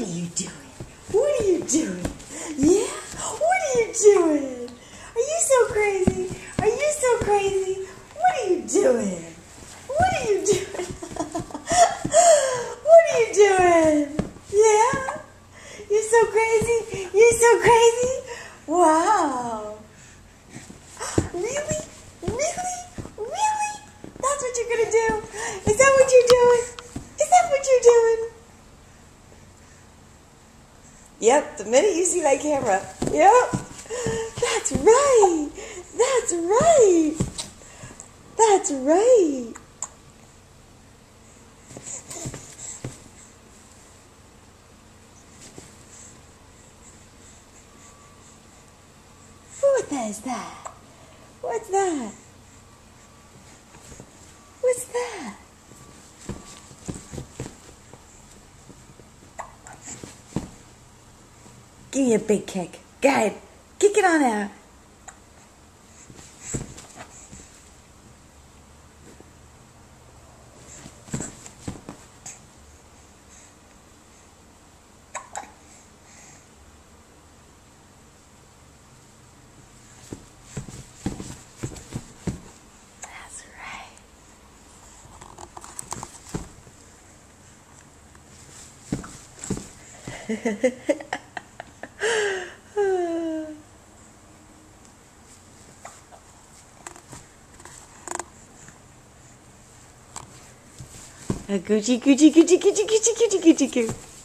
are you doing? What are you doing? Yeah? What are you doing? Are you so crazy? Are you so crazy? What are you doing? What are you doing? What are you doing? Yeah? You're so crazy? You're so crazy? Wow. Really? Really? Really? That's what you're gonna do? Is that what you're doing? Is that what you're doing? Yep, the minute you see that camera. Yep. That's right. That's right. That's right. What is that? What's that? What's that? Give me a big kick. Go ahead. Kick it on out. That's right. A Gucci, Gucci, Gucci, Gucci, Gucci, Gucci, Gucci, Gucci.